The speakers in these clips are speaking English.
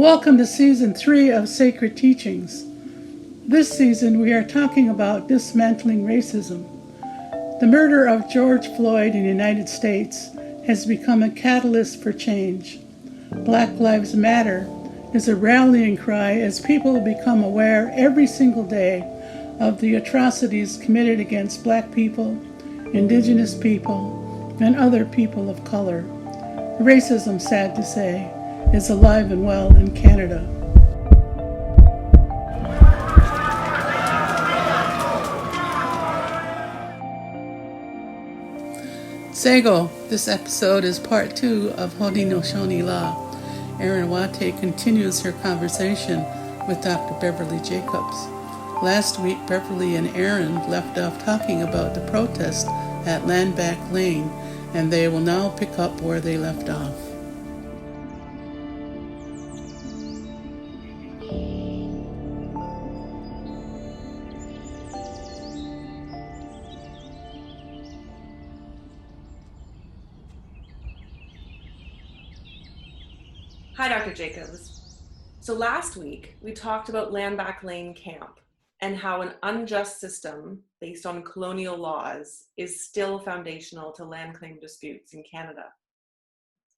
Welcome to Season 3 of Sacred Teachings. This season we are talking about dismantling racism. The murder of George Floyd in the United States has become a catalyst for change. Black Lives Matter is a rallying cry as people become aware every single day of the atrocities committed against Black people, Indigenous people, and other people of color. Racism, sad to say, is alive and well in Canada. Sego, this episode is part 2 of Haudenosaunee Law. Erin Wate continues her conversation with Dr. Beverley Jacobs. Last week, Beverley and Erin left off talking about the protest at Landback Lane, and they will now pick up where they left off. Hi, Dr. Jacobs. So last week, we talked about Landback Lane Camp and how an unjust system based on colonial laws is still foundational to land claim disputes in Canada.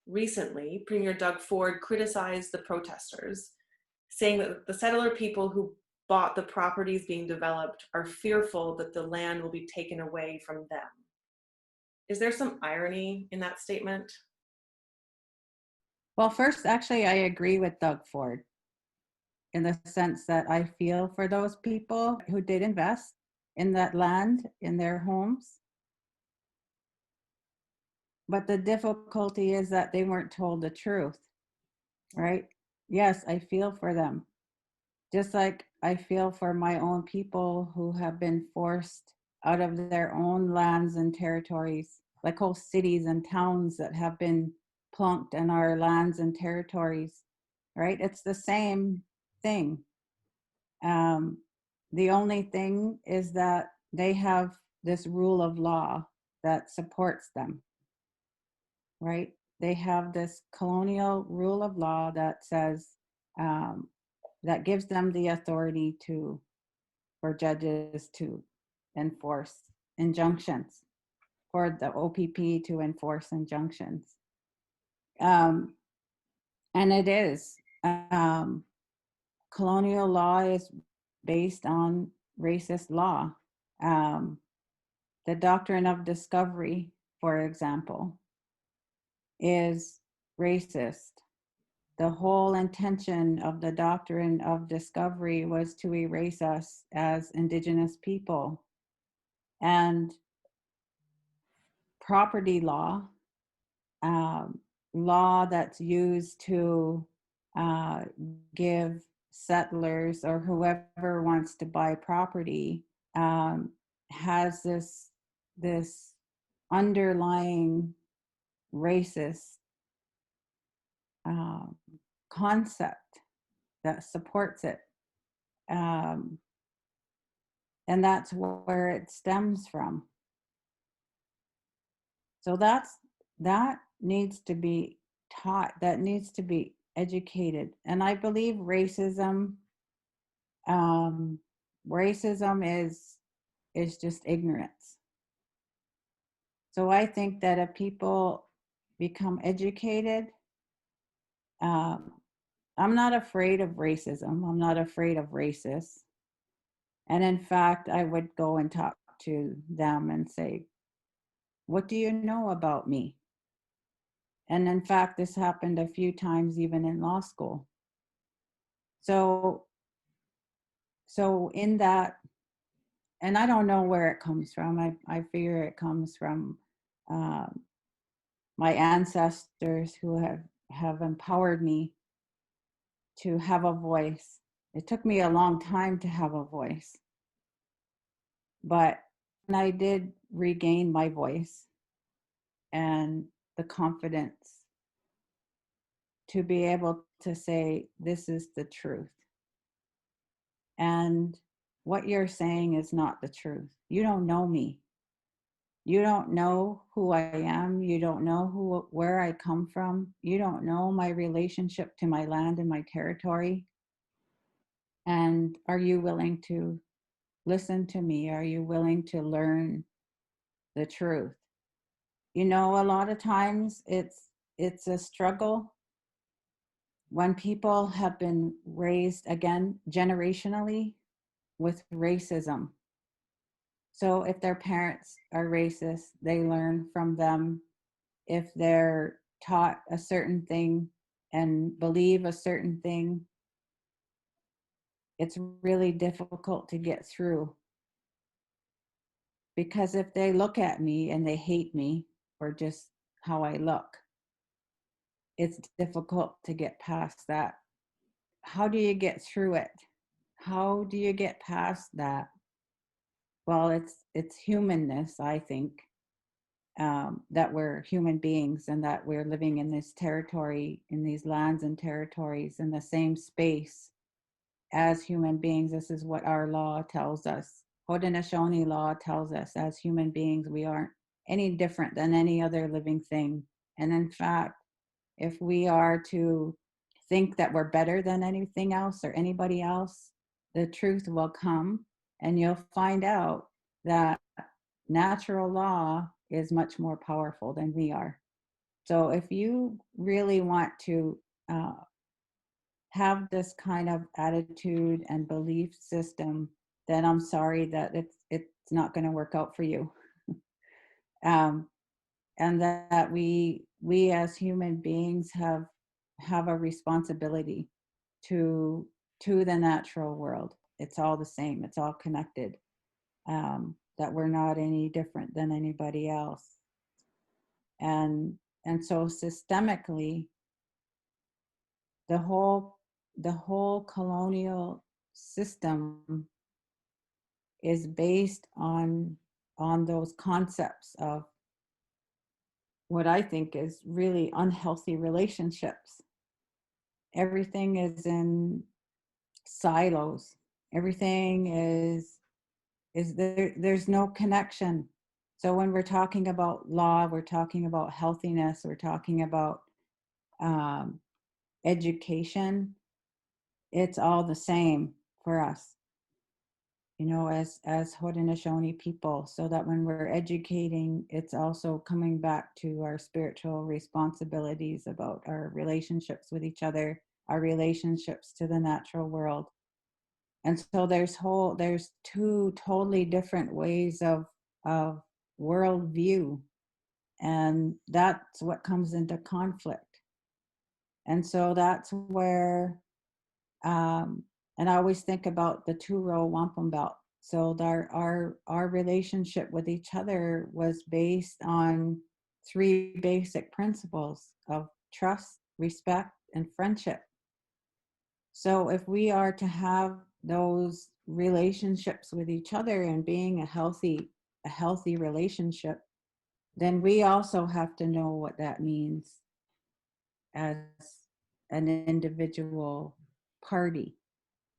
Recently, Premier Doug Ford criticized the protesters, saying that the settler people who bought the properties being developed are fearful that the land will be taken away from them. Is there some irony in that statement? Well, first, actually, I agree with Doug Ford in the sense that I feel for those people who did invest in that land, in their homes. But the difficulty is that they weren't told the truth, right? Yes, I feel for them. Just like I feel for my own people who have been forced out of their own lands and territories, like whole cities and towns that have been plunked in our lands and territories, right? It's the same thing. The only thing is that they have this rule of law that supports them, right? They have this colonial rule of law that says, that gives them the authority for judges to enforce injunctions, for the OPP to enforce injunctions. And it is. Colonial law is based on racist law. The doctrine of discovery, for example, is racist. The whole intention of the doctrine of discovery was to erase us as Indigenous people. And property law, law that's used to give settlers or whoever wants to buy property, has this underlying racist concept that supports it, and that's where it stems from. So that needs to be taught, that needs to be educated. And I believe racism is just ignorance. So I think that if people become educated, I'm not afraid of racism. I'm not afraid of racists. And in fact, I would go and talk to them and say, what do you know about me? And in fact, this happened a few times even in law school. So in that, and I don't know where it comes from. I figure it comes from my ancestors who have empowered me to have a voice. It took me a long time to have a voice, but I did regain my voice and the confidence to be able to say, this is the truth. And what you're saying is not the truth. You don't know me. You don't know who I am. You don't know where I come from. You don't know my relationship to my land and my territory. And are you willing to listen to me? Are you willing to learn the truth? You know, a lot of times it's a struggle when people have been raised, again, generationally with racism. So if their parents are racist, they learn from them. If they're taught a certain thing and believe a certain thing, it's really difficult to get through. Because if they look at me and they hate me for just how I look, it's difficult to get past that. How do you get through it? How do you get past that? Well, it's humanness, I think, that we're human beings and that we're living in this territory, in these lands and territories, in the same space as human beings. This is what our law tells us. Haudenosaunee Law tells us as human beings, we aren't any different than any other living thing. And in fact, if we are to think that we're better than anything else or anybody else, the truth will come and you'll find out that natural law is much more powerful than we are. So if you really want to have this kind of attitude and belief system, then I'm sorry that it's not going to work out for you. And that we as human beings have a responsibility to the natural world. It's all the same. It's all connected. That we're not any different than anybody else. And so systemically, the whole colonial system is based on those concepts of what I think is really unhealthy relationships. Everything is in silos. Everything is there, there's no connection. So when we're talking about law, we're talking about healthiness, we're talking about education, it's all the same for us, you know, as Haudenosaunee people, so that when we're educating, it's also coming back to our spiritual responsibilities about our relationships with each other, our relationships to the natural world. And so there's two totally different ways of worldview, and that's what comes into conflict. And so that's where and I always think about the two-row wampum belt. So our relationship with each other was based on three basic principles of trust, respect, and friendship. So if we are to have those relationships with each other and being a healthy relationship, then we also have to know what that means as an individual party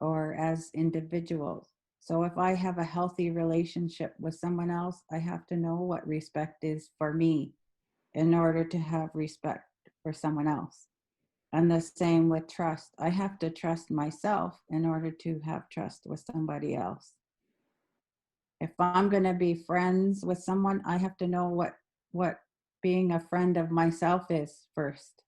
or as individuals. So if I have a healthy relationship with someone else, I have to know what respect is for me in order to have respect for someone else. And the same with trust. I have to trust myself in order to have trust with somebody else. If I'm going to be friends with someone, I have to know what being a friend of myself is first.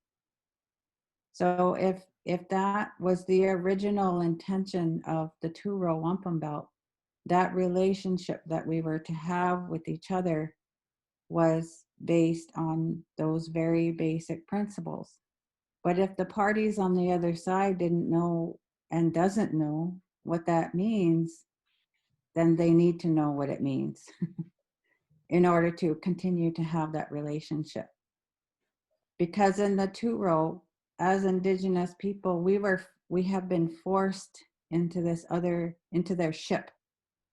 So if that was the original intention of the two-row wampum belt, that relationship that we were to have with each other was based on those very basic principles. But if the parties on the other side didn't know and doesn't know what that means, then they need to know what it means in order to continue to have that relationship. Because in the two-row, as Indigenous people, we have been forced into their ship,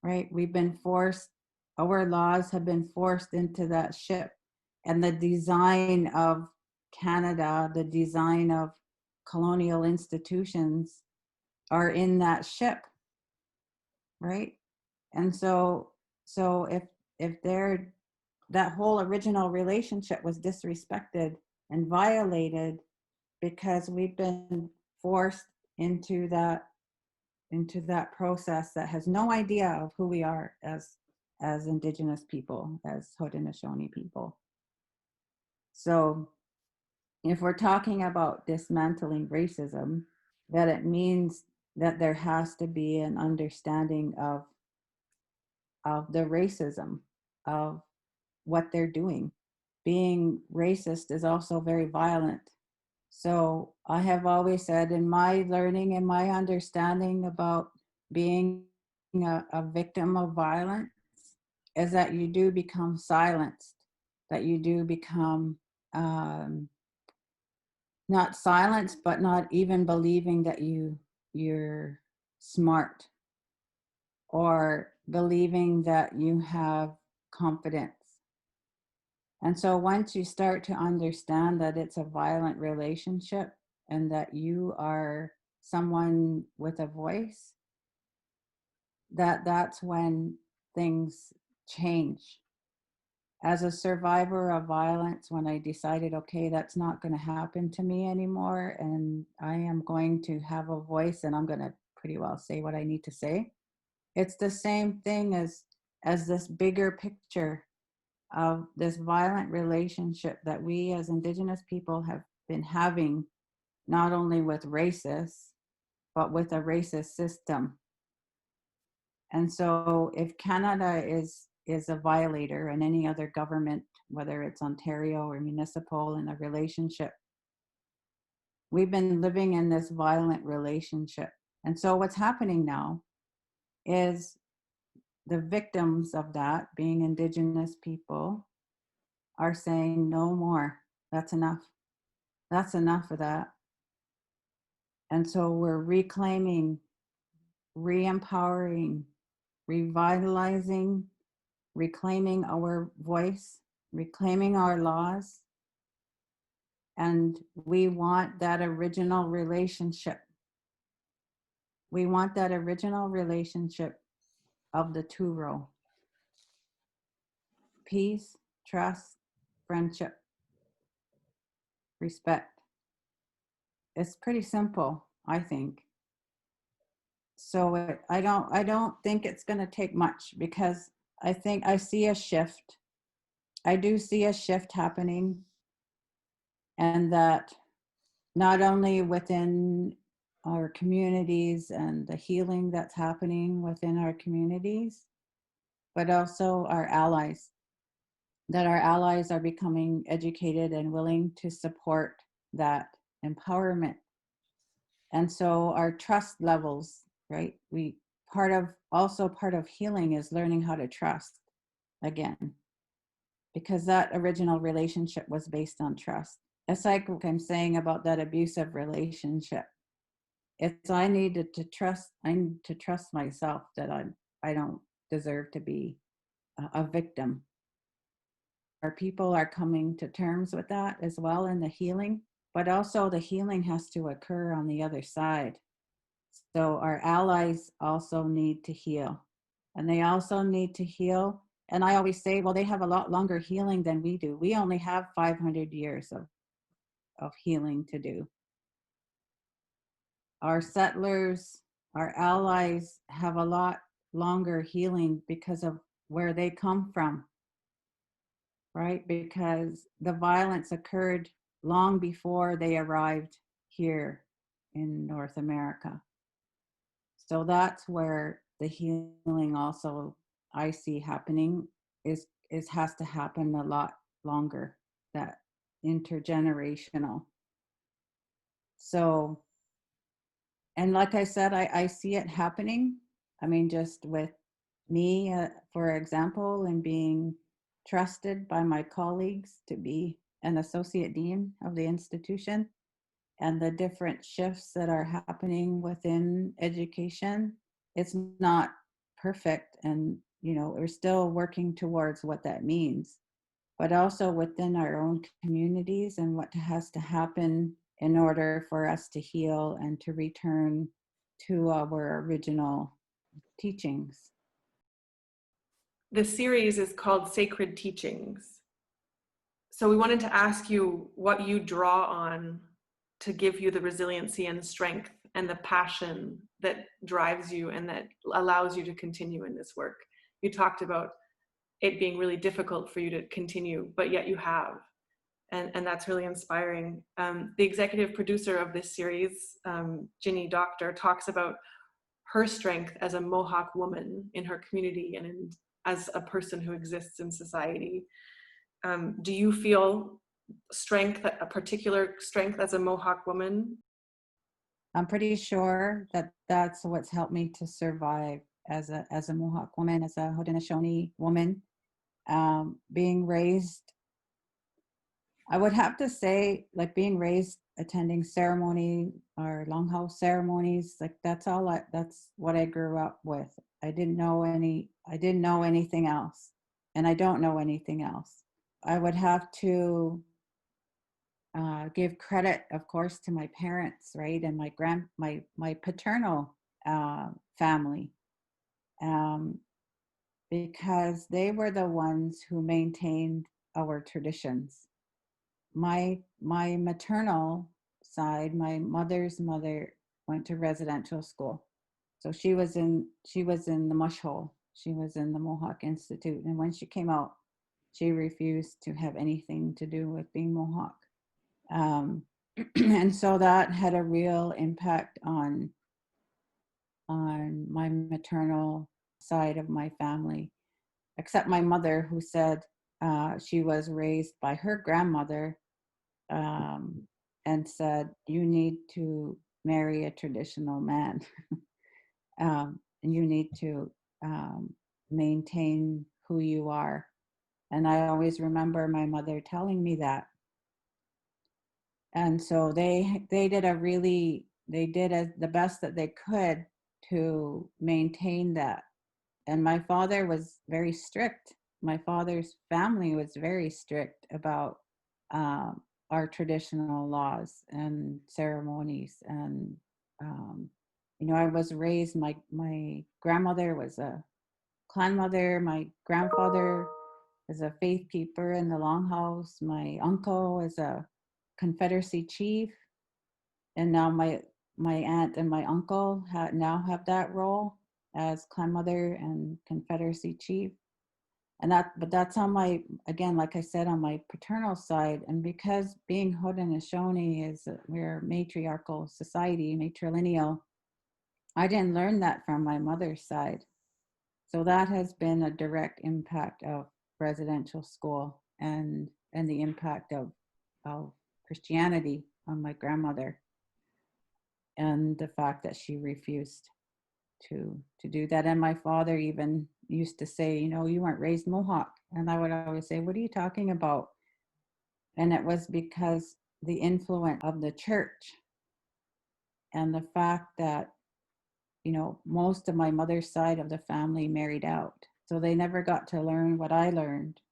right? We've been forced, our laws have been forced into that ship. And the design of Canada, the design of colonial institutions are in that ship, right? And so if they're that whole original relationship was disrespected and violated because we've been forced into that process that has no idea of who we are as Indigenous people, as Haudenosaunee people. So if we're talking about dismantling racism, that it means that there has to be an understanding of the racism, of what they're doing. Being racist is also very violent. So I have always said, in my learning and my understanding about being a victim of violence, is that you do become silenced, that you do become not silenced, but not even believing that you're smart, or believing that you have confidence. And so once you start to understand that it's a violent relationship and that you are someone with a voice, that's when things change. As a survivor of violence, when I decided, okay, that's not going to happen to me anymore, and I am going to have a voice and I'm going to pretty well say what I need to say, it's the same thing as this bigger picture of this violent relationship that we as Indigenous people have been having, not only with racists, but with a racist system. And so if Canada is a violator, and any other government, whether it's Ontario or municipal, in a relationship, we've been living in this violent relationship. And so what's happening now is the victims of that, being Indigenous people, are saying no more. That's enough. That's enough of that. And so we're reclaiming, re-empowering, revitalizing, reclaiming our voice, reclaiming our laws. And we want that original relationship. We want that original relationship of the two row. Peace, trust, friendship, respect. It's pretty simple, I think. So I don't think it's going to take much, because I think I see a shift. I do see a shift happening, and that not only within our communities and the healing that's happening within our communities, but also our allies, that our allies are becoming educated and willing to support that empowerment. And so our trust levels, right? Part of healing is learning how to trust again, because that original relationship was based on trust. It's like what I'm saying about that abusive relationship. I need to trust myself that I don't deserve to be a victim. Our people are coming to terms with that as well in the healing, but also the healing has to occur on the other side. So our allies also need to heal, and they also need to heal. And I always say, well, they have a lot longer healing than we do. We only have 500 years of healing to do. Our settlers, our allies have a lot longer healing because of where they come from, right? Because the violence occurred long before they arrived here in North America. So that's where the healing also I see happening is has to happen a lot longer, that intergenerational. So, and like I said, I see it happening. I mean, just with me, for example, and being trusted by my colleagues to be an associate dean of the institution, and the different shifts that are happening within education. It's not perfect, and we're still working towards what that means, but also within our own communities and what has to happen in order for us to heal and to return to our original teachings. The series is called Sacred Teachings. So we wanted to ask you what you draw on to give you the resiliency and strength and the passion that drives you and that allows you to continue in this work. You talked about it being really difficult for you to continue, but yet you have. And that's really inspiring. The executive producer of this series, Ginny Doctor, talks about her strength as a Mohawk woman in her community and as a person who exists in society. Do you feel strength, a particular strength as a Mohawk woman? I'm pretty sure that that's what's helped me to survive as a Mohawk woman, as a Haudenosaunee woman. Being raised, I would have to say, like being raised attending ceremony or longhouse ceremonies, like that's what I grew up with. I didn't know anything else, and I don't know anything else. I would have to give credit, of course, to my parents, right, and my paternal family, because they were the ones who maintained our traditions. My maternal side, my mother's mother went to residential school, so she was in the mush hole. She was in the Mohawk Institute, and when she came out, she refused to have anything to do with being Mohawk. And so that had a real impact on my maternal side of my family, except my mother, who said she was raised by her grandmother, and said, you need to marry a traditional man. And you need to maintain who you are. And I always remember my mother telling me that. And so they did the best that they could to maintain that. And my father was very strict. My father's family was very strict about our traditional laws and ceremonies. And I was raised. My grandmother was a clan mother. My grandfather is a faith keeper in the longhouse. My uncle is a Confederacy chief, and now my aunt and my uncle now have that role as clan mother and Confederacy chief. But that's on my, again, like I said, on my paternal side. And because being Haudenosaunee we're a matriarchal society, matrilineal, I didn't learn that from my mother's side. So that has been a direct impact of residential school and the impact of Christianity on my grandmother, and the fact that she refused to do that. And my father even used to say, you weren't raised Mohawk. And I would always say, what are you talking about? And it was because the influence of the church and the fact that, most of my mother's side of the family married out. So they never got to learn what I learned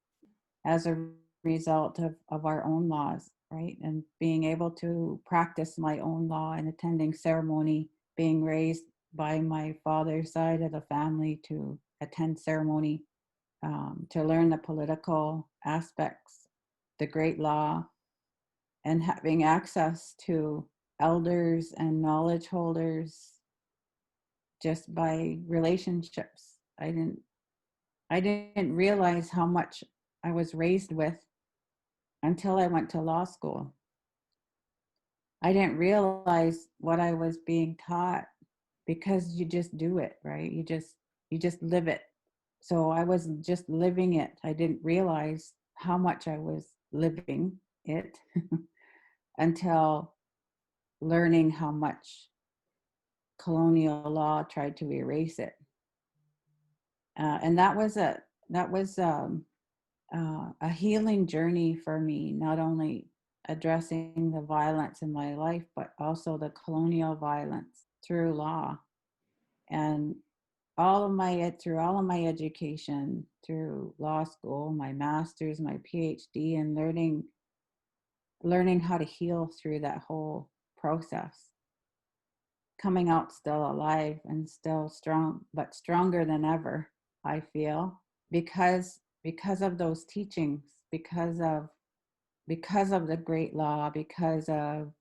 as a result of our own laws, right? And being able to practice my own law and attending ceremony, being raised by my father's side of the family to attend ceremony, to learn the political aspects, the great law, and having access to elders and knowledge holders just by relationships. I didn't realize how much I was raised with until I went to law school. I didn't realize what I was being taught, because you just do it, right? You just live it. So I was just living it. I didn't realize how much I was living it until learning how much colonial law tried to erase it. And that was a healing journey for me, not only addressing the violence in my life, but also the colonial violence through law. And through all of my education, through law school, my master's, my PhD, and learning how to heal through that whole process, coming out still alive and still strong, but stronger than ever, I feel, because of those teachings, because of the great law, because of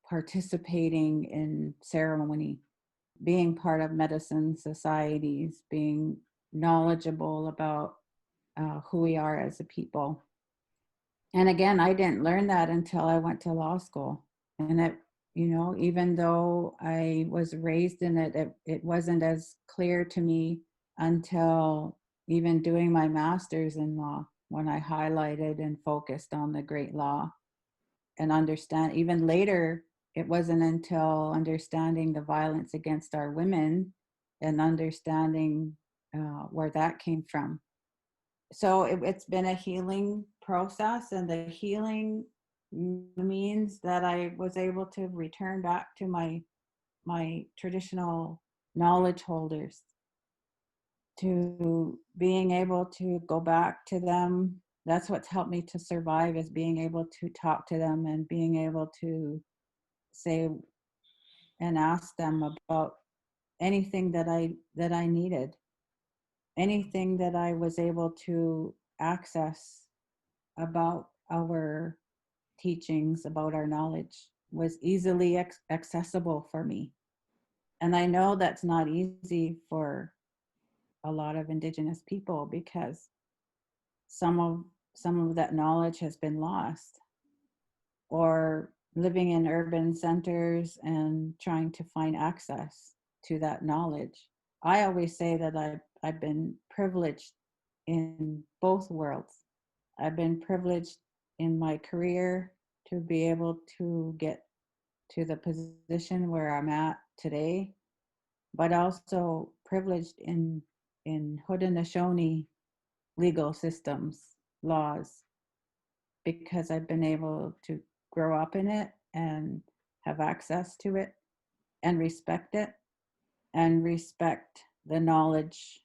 participating in ceremony, being part of medicine societies, being knowledgeable about who we are as a people. And again, I didn't learn that until I went to law school. And it, even though I was raised in it, it wasn't as clear to me until even doing my master's in law, when I highlighted and focused on the great law and understand. Even later, it wasn't until understanding the violence against our women and understanding where that came from. So it's been a healing process, and the healing means that I was able to return back to my traditional knowledge holders, to being able to go back to them. That's what's helped me to survive, is being able to talk to them and being able to say and ask them about anything that I needed, anything that I was able to access about our teachings, about our knowledge, was easily accessible for me. And I know that's not easy for a lot of Indigenous people, because some of that knowledge has been lost, or living in urban centers and trying to find access to that knowledge. I always say that I've been privileged in both worlds. I've been privileged in my career to be able to get to the position where I'm at today, but also privileged in Haudenosaunee legal systems, laws, because I've been able to grow up in it and have access to it and respect it, and respect the knowledge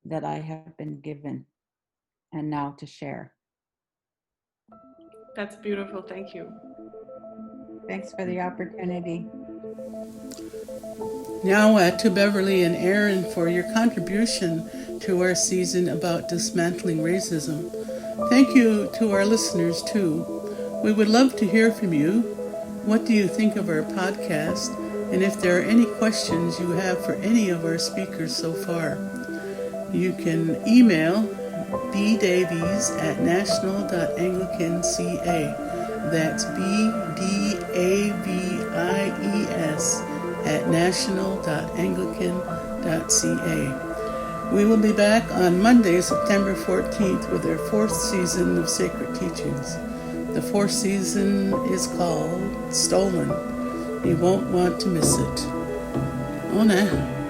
that I have been given and now to share. That's beautiful. Thank you. Thanks for the opportunity. Now to Beverley and Aaron for your contribution to our season about dismantling racism. Thank you to our listeners too. We would love to hear from you. What do you think of our podcast? And if there are any questions you have for any of our speakers so far, you can email bdavies@national.anglicanca. That's bdavies@national.anglican.ca. We will be back on Monday, September 14th, with our 4th season of Sacred Teachings. The 4th season is called Stolen. You won't want to miss it. Ona.